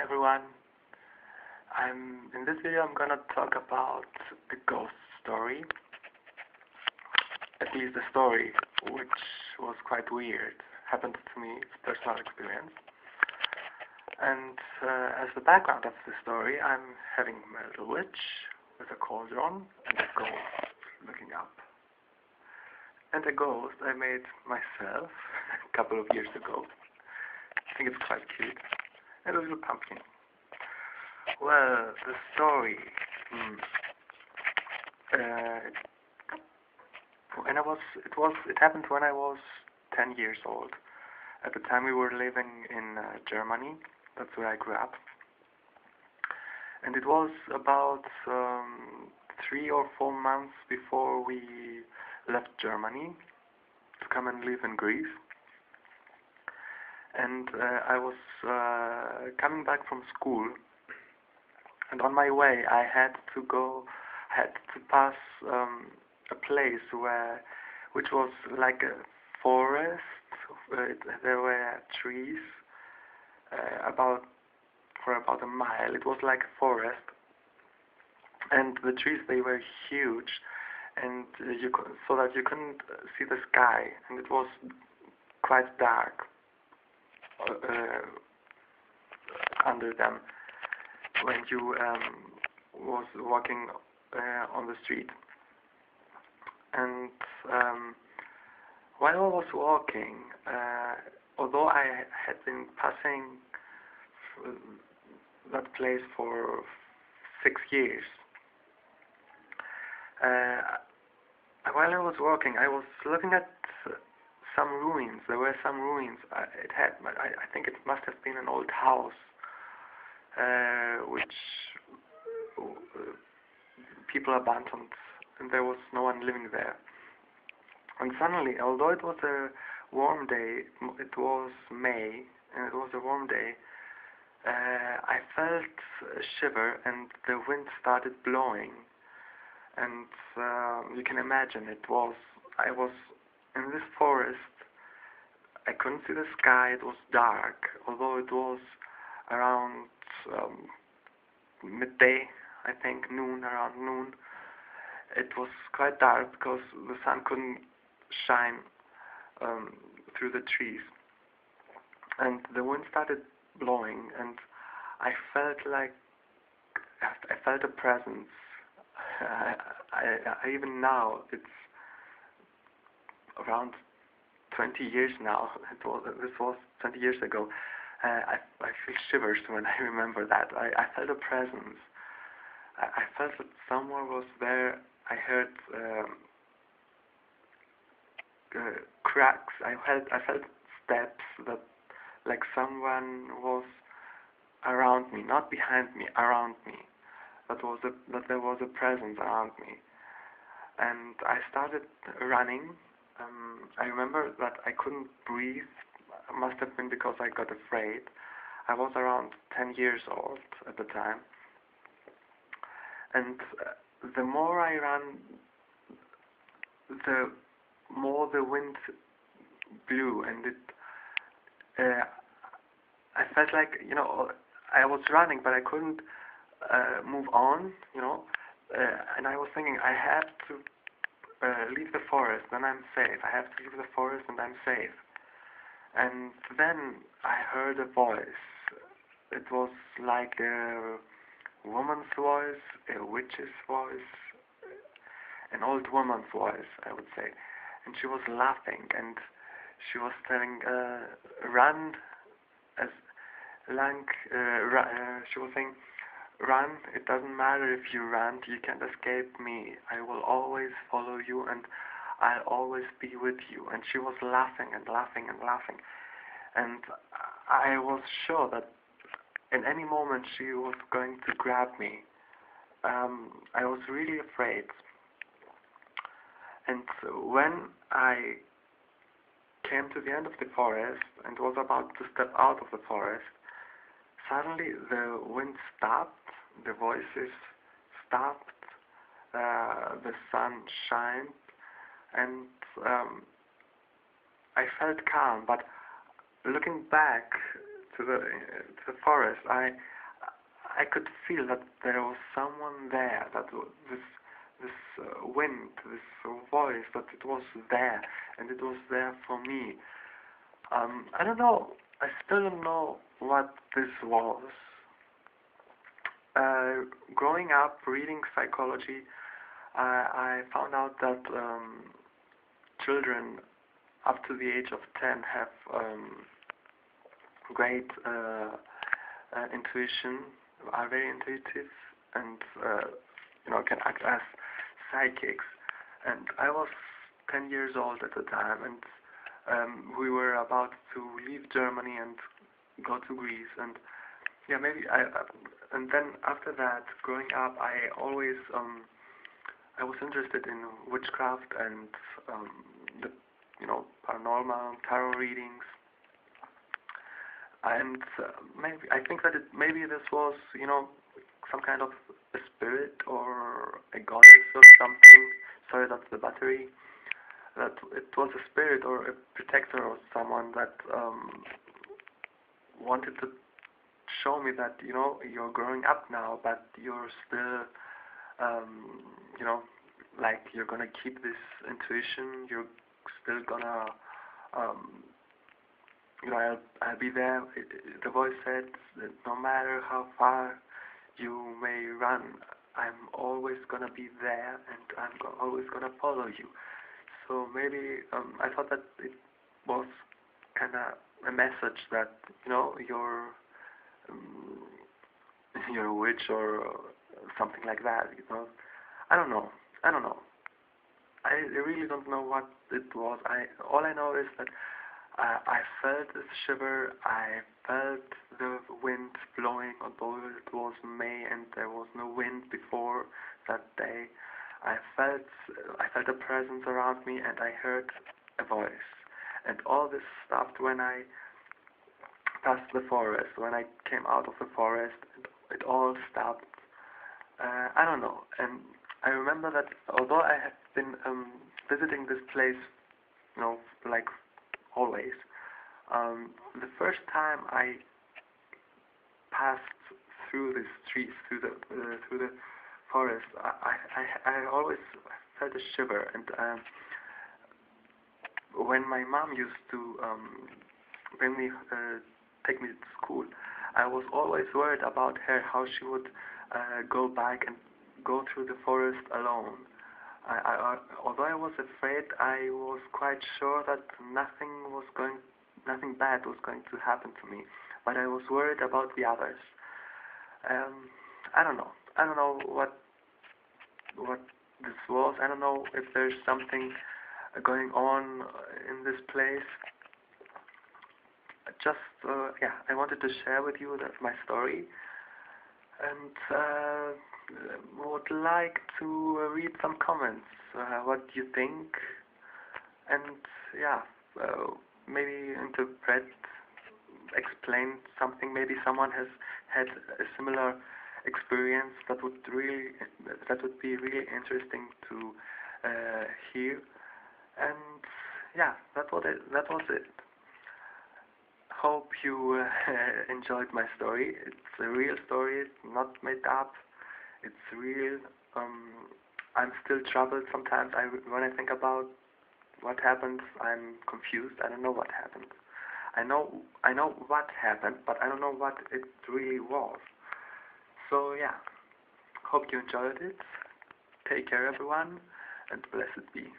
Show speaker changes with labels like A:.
A: everyone. In this video I'm gonna talk about a ghost story. At least a story which was quite weird. Happened to me, it's a personal experience. And as the background of the story, I'm having a little witch with a cauldron and a ghost looking up. And a ghost I made myself a couple of years ago. I think it's quite cute. And a little pumpkin. Well, the story. It happened when I was 10 years old. At the time we were living in Germany. That's where I grew up. And it was about 3 or 4 months before we left Germany to come and live in Greece. And I was coming back from school, and on my way I had to pass a place which was like a forest. There were trees for about a mile. It was like a forest, and the trees, they were huge, and so that you couldn't see the sky, and it was quite dark under them when you was walking on the street. And while I was walking, although I had been passing that place for 6 years, while I was walking, I was looking at some ruins. There were some ruins. I think it must have been an old house, which people abandoned, and there was no one living there. And suddenly, although it was a warm day, it was May, and it was a warm day, I felt a shiver, and the wind started blowing. And you can imagine, I was in this forest. I couldn't see the sky. It was dark, although it was around midday, I think, around noon. It was quite dark because the sun couldn't shine through the trees. And the wind started blowing, and I felt a presence. I even now, it's around 20 years now. This was 20 years ago. I feel shivers when I remember that. I felt a presence. I felt that someone was there. I heard cracks. I felt steps, that like someone was around me, not behind me, around me. That there was a presence around me. And I started running. I remember that I couldn't breathe. It must have been because I got afraid. I was around 10 years old at the time. And the more I ran, the more the wind blew, and I felt like, I was running, but I couldn't move on, and I was thinking, I have to leave the forest, then I'm safe. I have to leave the forest and I'm safe. And then I heard a voice. It was like a woman's voice, a witch's voice, an old woman's voice, I would say. And she was laughing, and she was telling, run, she was saying, run, it doesn't matter if you run, you can't escape me. I will always follow you, and I'll always be with you. And she was laughing and laughing and laughing. And I was sure that in any moment she was going to grab me. I was really afraid. And when I came to the end of the forest and was about to step out of the forest, suddenly the wind stopped, the voices stopped, the sun shined, and I felt calm. But looking back to the forest, I I could feel that there was someone there, this wind, this voice, that it was there, and it was there for me. I don't know. I still don't know what this was. Growing up, reading psychology, I found out that children up to the age of 10 have great intuition, are very intuitive, and can act as psychics. And I was 10 years old at the time, and we were about to leave Germany and go to Greece. And yeah, maybe and then after that, growing up, I always I was interested in witchcraft and the paranormal tarot readings. And maybe I think that maybe this was some kind of a spirit or a goddess or something. Sorry, that's the battery. That it was a spirit or a protector or someone that wanted to show me that you're growing up now, but you're still like you're gonna keep this intuition. You're still gonna I'll be there. The voice said that no matter how far you may run, I'm always gonna be there, and I'm always gonna follow you. So maybe I thought that it was kind of a message that you're a witch or something like that. I don't know. I really don't know what it was. All I know is that I felt this shiver. I felt the wind blowing, although it was May and there was no wind before that day. I felt a presence around me, and I heard a voice. And all this stopped when I passed the forest. When I came out of the forest, it all stopped. I don't know. And I remember that although I had been visiting this place, like always, the first time I passed through these trees, through the forest, I always felt a shiver. And when my mom used to bring me, take me to school, I was always worried about her, how she would go back and go through the forest alone. Although I was afraid, I was quite sure that nothing bad was going to happen to me. But I was worried about the others. I don't know. I don't know what this was. I don't know if there's something going on in this place. Just I wanted to share with you my story, and would like to read some comments. What do you think? And maybe interpret, explain something. Maybe someone has had a similar experience that would be really interesting to hear. And that was it. Hope you enjoyed my story. It's a real story, it's not made up. It's real. I'm still troubled sometimes. When I think about what happened, I'm confused. I don't know what happened. I know what happened, but I don't know what it really was. So hope you enjoyed it. Take care, everyone, and blessed be.